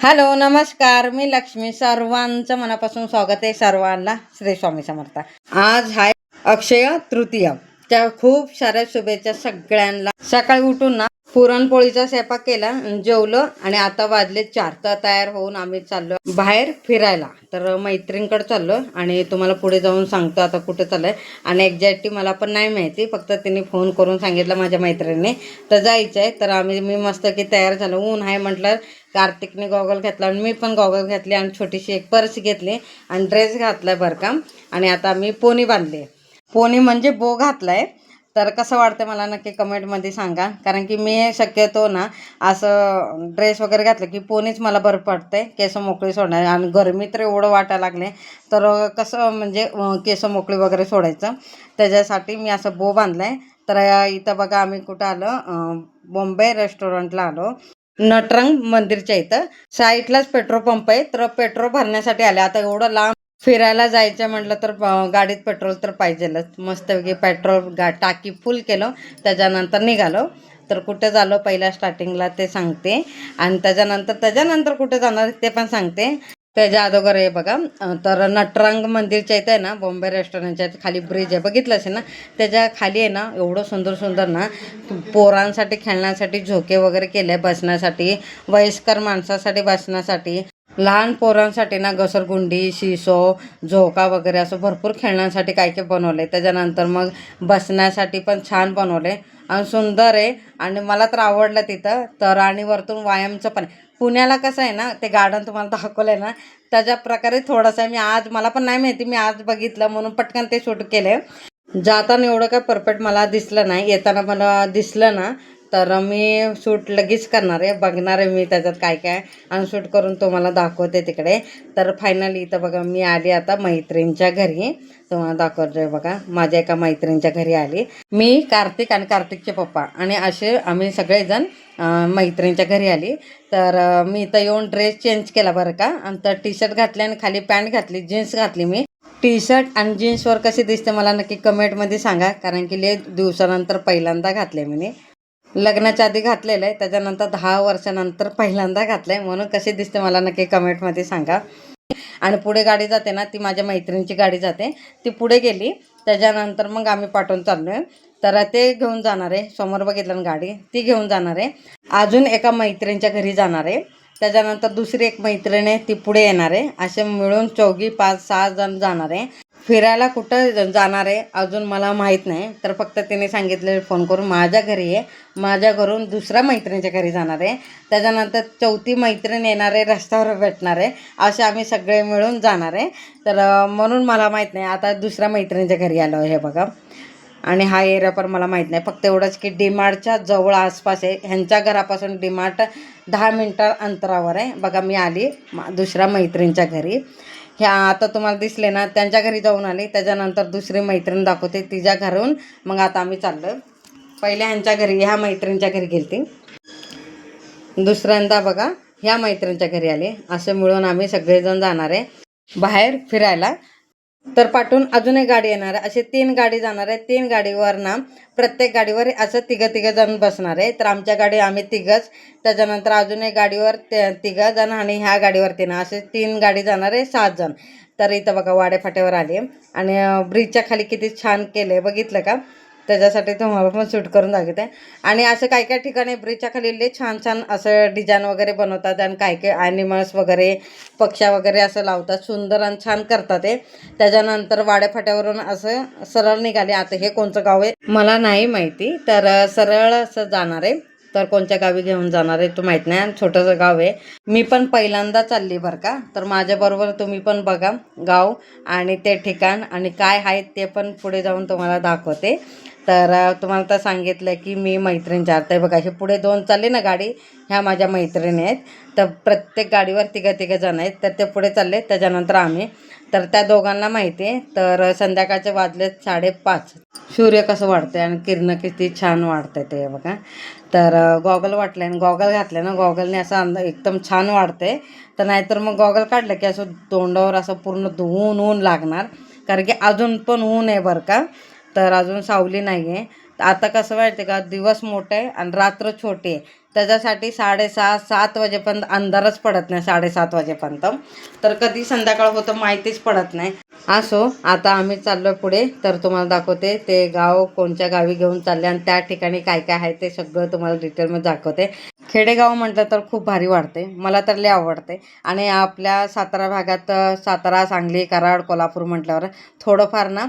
Hello, नमस्कार. मी लक्ष्मी. सर्वांचं मनापासून स्वागत आहे. सर्वांना श्री स्वामी समर्थ. आज आहे अक्षय तृतीय. त्या खूप साऱ्या शुभेच्छा सगळ्यांना. सकाळी उठून ना पुरणपोळीचा स्वयंपाक केला, जेवलं आणि आता वाजले 4. तर तयार होऊन आम्ही चाललो बाहेर फिरायला. तर मैत्रिणीकडे चाललो आणि तुम्हाला पुढे जाऊन सांगतो आता कुठे चाललंय. आणि एक्झॅक्टली मला पण नाही माहिती, फक्त तिने फोन करून सांगितलं माझ्या मैत्रिणीने तर जायचं आहे. तर मी मस्त की तयार झालो. ऊन आहे म्हटलं. कार्तिकने गॉगल घेतला आणि मी पण गॉगल घेतली आणि छोटीशी एक पर्स घेतली आणि ड्रेस घातलाय बरं का. आणि आता मी पोनी बांधली. पोनी म्हणजे बो घातलाय. तर कसं वाटतं मला नक्की कमेंटमध्ये सांगा. कारण की मी शक्यतो ना असं ड्रेस वगैरे घातलं की पोनीच मला बरं पडतंय. केस मोकळी सोडणार आणि गरमी तर एवढं वाटायला लागले तर कसं म्हणजे केस मोकळी वगैरे सोडायचं, त्याच्यासाठी मी असं बो बांधलाय. तर इथं बघा आम्ही कुठं आलो, बॉम्बे रेस्टॉरंटला आलो. नटरंग मंदिरच्या इथं साईडलाच पेट्रोल पंप आहे. तर पेट्रोल भरण्यासाठी आले. आता एवढं लांब फिरायला जायचं म्हटलं तर गाडीत पेट्रोल तर पाहिजेलच. मस्तपैकी पेट्रोल टाकी फुल केलं, त्याच्यानंतर निघालो. तर कुठे झालो पहिल्या स्टार्टिंगला ते सांगते आणि त्याच्यानंतर कुठे जाणार ते पण सांगते. त्याच्या अगोदर आहे बघा, तर नटरंग मंदिरच्या इथं आहे ना, बॉम्बे रेस्टॉरंटच्या खाली ब्रिज आहे, बघितलं असेल ना. त्याच्या खाली आहे ना एवढं सुंदर सुंदर ना पोरांसाठी खेळण्यासाठी झोके वगैरे केले, बसण्यासाठी, वयस्कर माणसासाठी बसण्यासाठी, लहान पोरांसाठी ना घसरगुंडी, शिसो, झोका वगैरे असं भरपूर खेळण्यासाठी काय काय बनवले. त्याच्यानंतर मग बसण्यासाठी पण छान बनवले आणि सुंदर आहे आणि मला तर आवडलं तिथं. तर आणि वरतून व्यायामचं पण पुण्याला कसं आहे ना, ते गार्डन तुम्हाला दाखवलंय ना त्याच्या प्रकारे थोडंसं आज मला पण नाही माहिती, मी आज बघितलं म्हणून पटकन ते शूट केले. जाताना एवढं काय परफेक्ट मला दिसलं नाही, येताना मला दिसलं ना तर मी शूट लगेच करणार आहे, बघणार आहे मी त्याच्यात काय काय आणि शूट करून तुम्हाला दाखवते तिकडे. तर फायनली इथं बघा मी आली आता मैत्रिणीच्या घरी. तुम्हाला दाखवतोय बघा, माझ्या एका मैत्रिणीच्या घरी आली मी, कार्तिक आणि कार्तिकचे पप्पा आणि असे आम्ही सगळेजण मैत्रिणीच्या घरी आली. तर मी इथं येऊन ड्रेस चेंज केला बरं का. आणि तर टी शर्ट घातले आणि खाली पॅन्ट घातली, जीन्स घातली. मी टी शर्ट आणि जीन्सवर कशी दिसते मला नक्की कमेंटमध्ये सांगा. कारण की लय दिवसानंतर पहिल्यांदा घातले मी. लग्नाच्या आधी घातलेलं आहे, त्याच्यानंतर 10 वर्षानंतर पहिल्यांदा घातलं आहे, म्हणून कशी दिसते मला नक्की कमेंटमध्ये सांगा. आणि पुढे गाडी जाते ना, ती माझ्या मैत्रिणीची गाडी जाते, ती पुढे गेली. त्याच्यानंतर मग आम्ही पाठवून चाललो आहे. तर ते घेऊन जाणार आहे, समोर बघितलं ना गाडी, ती घेऊन जाणार आहे. अजून एका मैत्रिणीच्या घरी जाणार आहे. त्याच्यानंतर दुसरी एक मैत्रीण आहे, ती पुढे येणार आहे. असे मिळून 4, 5, 6 जण जाणार आहे. फिरायला कुठं जाणार आहे अजून मला माहीत नाही. तर फक्त तिने सांगितले फोन करून माझ्या घरी आहे, माझ्या घरून दुसऱ्या मैत्रिणीच्या घरी जाणार आहे. त्याच्यानंतर 4थी मैत्रीण येणार आहे, रस्त्यावर भेटणार आहे. असे आम्ही सगळे मिळून जाणार आहे. तर म्हणून मला माहीत नाही. आता दुसऱ्या मैत्रिणीच्या घरी आलो हे बघा. आणि हा एरिया पण मला माहीत नाही, फक्त एवढंच की डीमार्टच्या जवळ आसपास आहे. ह्यांच्या घरापासून डीमार्ट 10 मिनटं अंतरावर आहे. बघा मी आली दुसऱ्या मैत्रिणीच्या घरी. ह्या आता तुम्हाला दिसले ना, त्यांच्या घरी जाऊन आली. त्याच्यानंतर दुसरी मैत्रीण दाखवते, तिच्या घरून मग आता आम्ही चाललो. पहिले ह्यांच्या घरी, ह्या मैत्रिणीच्या घरी गेलती, दुसऱ्यांदा बघा ह्या मैत्रिणीच्या घरी आले. असं मिळून आम्ही सगळेजण जाणार आहे बाहेर फिरायला. तर पाठून अजून एक गाडी येणार आहे. असे 3 गाडी जाणार आहे. 3 गाडीवर ना प्रत्येक गाडीवर असं तिघं जण बसणार आहे. तर आमच्या गाडी आम्ही तिघंच, त्याच्यानंतर अजून एक गाडीवर 3 जण आणि ह्या गाडीवर 3, असे 3 गाडी जाणार आहे, 7 जण. तर इथं बघा वाडे फाट्यावर आले आणि ब्रिजच्या खाली किती छान केलं आहे बघितलं का. त्याच्यासाठी तुम्हाला पण शूट करून दाखवते. आणि असं काय काय ठिकाणी ब्रिजच्या खाली लय छान छान असं डिझाईन वगैरे बनवतात आणि काय काय ॲनिमल्स वगैरे, पक्ष्या वगैरे असं लावतात, सुंदर आणि छान करतात ते. त्याच्यानंतर वाड्या फाट्यावरून असं सरळ निघाले. आता हे कोणतं गाव आहे मला नाही माहिती, तर सरळ असं जाणार आहे. तर कोणत्या गावी घेऊन जाणार आहे तो माहीत नाही, छोटंसं गाव आहे. मी पण पहिल्यांदा चालली बरं का. तर माझ्याबरोबर तुम्ही पण बघा गाव आणि ते ठिकाण आणि काय आहे ते पण पुढे जाऊन तुम्हाला दाखवते. तर तुम्हाला तर सांगितलं की मी मैत्रिणीच्या आता बघा, हे पुढे 2 चालले ना गाडी, ह्या माझ्या मैत्रिणी आहेत. तर प्रत्येक गाडीवर तिघं जण आहेत. तर ते पुढे चालले, त्याच्यानंतर आम्ही. तर त्या दोघांना माहिती आहे. तर संध्याकाळचे वाजले 5:30. सूर्य कसं वाढतं आणि किरणं किती छान वाढतं ते बघा. तर गॉगल वाटले आणि गॉगल घातले ना, गॉगलने असं एकदम छान वाढते. तर नाहीतर मग गॉगल काढलं की असं तोंडावर असं पूर्ण ऊन लागणार. कारण की अजून पण ऊन आहे बरं का. तर अजून सावली नाही आहे. आता कसं वाटते का, दिवस मोठे आहे आणि रात्र छोटी आहे. त्याच्यासाठी 6:30-7 वाजेपर्यंत अंधारच पडत नाही, 7:30 वाजेपर्यंत. तर कधी संध्याकाळ होतं माहितीच पडत नाही. असो, आता आम्ही चाललो पुढे. तर तुम्हाला दाखवते ते गाव कोणत्या गावी घेऊन चालले आणि त्या ठिकाणी काय काय आहे ते सगळं तुम्हाला डिटेलमध्ये दाखवते. खेडेगाव म्हटलं तर खूप भारी वाटते, मला तर लय आवडते. आणि आपल्या सातारा भागात सातारा, सांगली, कराड, कोल्हापूर म्हटल्यावर थोडंफार ना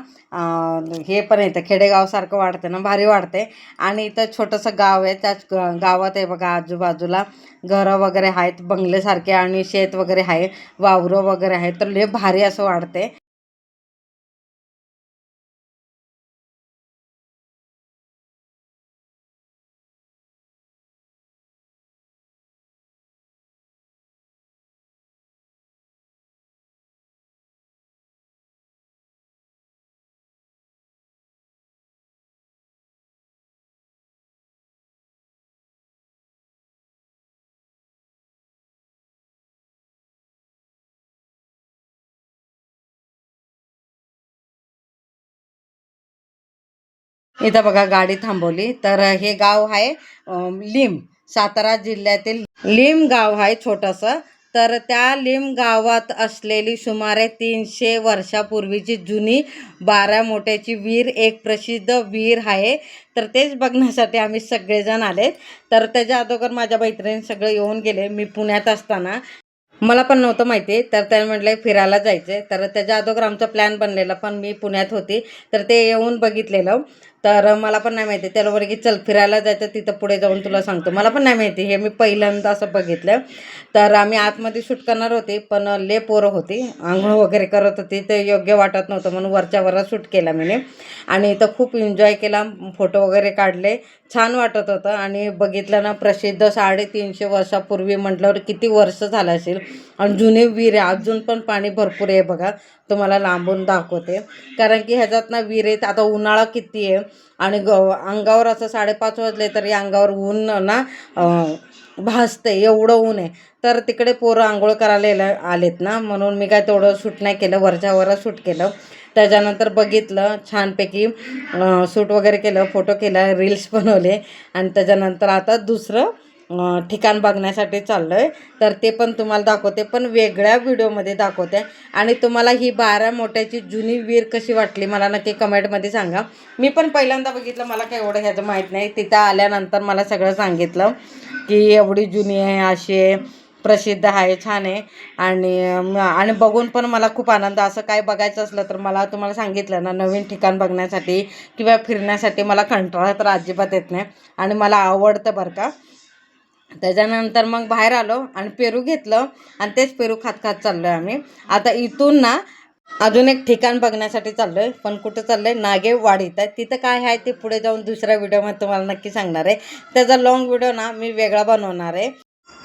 हे पण येतं, खेडेगावसारखं वाटतं ना, भारी वाटते. आणि इथं छोटंसं गाव आहे, त्याच गावात आहे बघा आजूबाजूला घरं वगैरे आहेत बंगल्यासारखे, आणि शेत वगैरे आहे, वावरं वगैरे आहे. तर लय भारी असं वाटते. इथं बघा गाडी थांबवली. तर हे गाव आहे लिम, सातारा जिल्ह्यातील लिम गाव आहे छोटंसं. तर त्या लिम गावात असलेली सुमारे 300 वर्षापूर्वीची जुनी 12 मोठ्याची विहीर, एक प्रसिद्ध विहीर आहे. तर तेच बघण्यासाठी आम्ही सगळेजण आले. तर त्याच्या अगोदर माझ्या मैत्रिणी सगळे येऊन गेले. मी पुण्यात असताना मला पण नव्हतं माहिती, तर त्याने म्हटलं फिरायला जायचं. तर त्याच्या अगोदर आमचा प्लॅन बनलेला, पण मी पुण्यात होती. तर ते येऊन बघितलेलं. तर मला पण नाही माहिती. त्याला बोलले की चल फिरायला जायचं, तिथं पुढे जाऊन तुला सांगतो. मला पण नाही माहिती, हे मी पहिल्यांदा असं बघितलं. तर आम्ही आतमध्ये शूट करणार होते, पण लय पोरं होती, आंघोळ वगैरे करत होती, ते योग्य वाटत नव्हतं म्हणून वरच्या वरच शूट केला मी. आणि इथं खूप एन्जॉय केला, फोटो वगैरे काढले, छान वाटत होतं. आणि बघितलं ना, प्रसिद्ध 350 वर्षापूर्वी म्हटल्यावर किती वर्ष झालं असेल. आणि जुने विहीर आहे, अजून पण पाणी भरपूर आहे बघा. तुम्हाला लांबून दाखवते, कारण की ह्याच्यात ना विहिरीत आता उन्हाळा किती आहे. आणि अंगावर असं 5:30 वाजले तरी अंगावर ऊन ना भासते, एवढं ऊन आहे. तर तिकडे पोरं आंघोळ करायला आलेत ना, म्हणून मी काय तेवढं शूट नाही केलं, वरच्या शूट केलं. त्याच्यानंतर बघितलं छानपैकी, शूट वगैरे केलं, फोटो केला, रील्स बनवले. आणि त्याच्यानंतर आता दुसरं ठिकाण बघण्यासाठी चाललो आहे. तर ते पण तुम्हाला दाखवते, पण वेगळ्या व्हिडिओमध्ये दाखवते. आणि तुम्हाला ही 12 मोठ्याची जुनी विहीर कशी वाटली मला नक्की कमेंटमध्ये सांगा. मी पण पहिल्यांदा बघितलं, मला काही एवढं ह्याचं माहीत नाही. तिथं आल्यानंतर मला सगळं सांगितलं की एवढी जुनी आहे, अशी आहे, प्रसिद्ध आहे, छान आहे. आणि बघून पण मला खूप आनंद. असं काय बघायचं असलं तर मला तुम्हाला सांगितलं ना, नवीन ठिकाण बघण्यासाठी किंवा फिरण्यासाठी मला कंटाळा तर अजिबात येत नाही, आणि मला आवडतं बरं का. त्याच्यानंतर मग बाहेर आलो आणि पेरू घेतलं, आणि तेच पेरू खात खात चाललो आहे आम्ही. आता इथून ना अजून एक ठिकाण बघण्यासाठी चाललो आहे, पण कुठं चाललो आहे, नागेवाडीत आहे. तिथं काय आहे ते पुढे जाऊन दुसऱ्या व्हिडिओमध्ये तुम्हाला नक्की सांगणार आहे. त्याचा लॉंग व्हिडिओ ना मी वेगळा बनवणार आहे.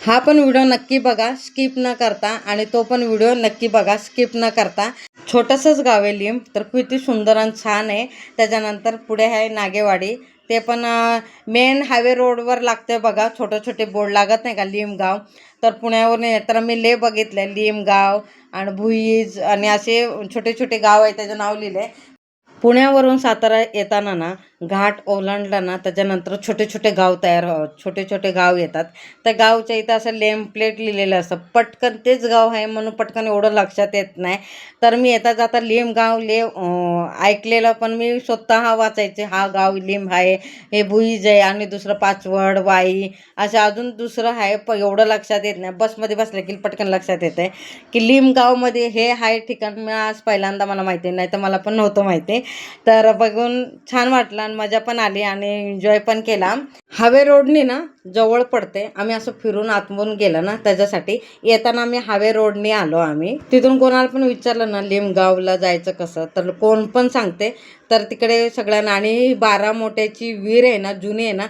हा पण व्हिडिओ नक्की बघा स्किप न करता, आणि तो पण व्हिडिओ नक्की बघा स्किप न करता. छोटंसंच गाव आहे लिंब, तर किती सुंदर आणि छान आहे. त्याच्यानंतर पुढे आहे नागेवाडी, ते पण मेन हायवे रोडवर लागतं बघा. छोटे छोटे बोर्ड लागत नाही का, लिमगाव. तर पुण्यावरून तर मी बघितलं लिमगाव आणि भुईज आणि असे छोटे छोटे गाव आहे, त्याचं नाव लिहिलं आहे. पुण्यावरून सातारा येताना ना घाट ओलांडला ना, त्याच्यानंतर छोटे छोटे गाव छोटे छोटे गाव येतात. त्या गावच्या इथं असं लेम प्लेट लिहिलेलं असतं, पटकन तेच गाव आहे म्हणून पटकन एवढं लक्षात येत नाही. तर मी येता जाता लिम गाव ऐकलेलं, पण मी स्वतः वाचायचे, हा गाव लिम आहे, हे भुईज आहे, आणि दुसरं पाचवड, वाई, असं अजून दुसरं आहे, एवढं लक्षात येत नाही. बसमध्ये बसलं की पटकन लक्षात येते की लिम गावमध्ये हे आहे ठिकाण. मी आज पहिल्यांदा मला माहिती, नाही तर मला पण नव्हतं माहिती. तर बघून छान वाटलं आणि मजा पण आली आणि एन्जॉय पण केला. हावे रोडनी ना जवळ पडते, आम्ही असं फिरून आतमधून गेलं ना, त्याच्यासाठी येताना आम्ही हावे रोडनी आलो. आम्ही तिथून कोणाला पण विचारलं ना लिमगावला जायचं कसं, तर कोण पण सांगते. तर तिकडे सगळ्यांना, आणि 12 मोठ्याची विहीर आहे ना, जुनी आहे ना,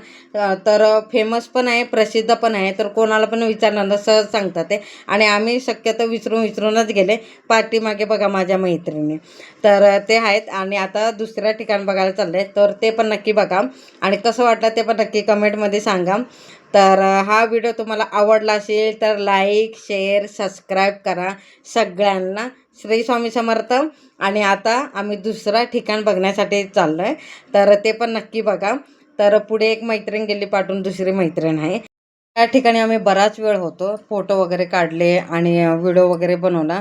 तर फेमस पण आहे, प्रसिद्ध पण आहे. तर कोणाला पण विचारणार ना सहज सांगतात ते. आणि आम्ही शक्यतो विचारूनच गेले. पाठीमागे बघा माझ्या मैत्रिणी, तर ते आहेत. आणि आता दुसऱ्या ठिकाण बघायला चाललंय, तर ते पण नक्की बघा. आणि कसं वाटलं ते पण नक्की कमेंटमध्ये सांगा. तर हा व्हिडिओ तुम्हाला आवडला असेल तर लाईक, शेअर, सबस्क्राईब करा सगळ्यांना. श्री स्वामी समर्थ. आणि आता आम्ही दुसरा ठिकाण बघण्यासाठी चाललो आहे, तर ते पण नक्की बघा. तर पुढे एक मैत्रीण गेली पाठवून, दुसरी मैत्रीण आहे. त्या ठिकाणी आम्ही बराच वेळ होतो, फोटो वगैरे काढले आणि व्हिडिओ वगैरे बनवला.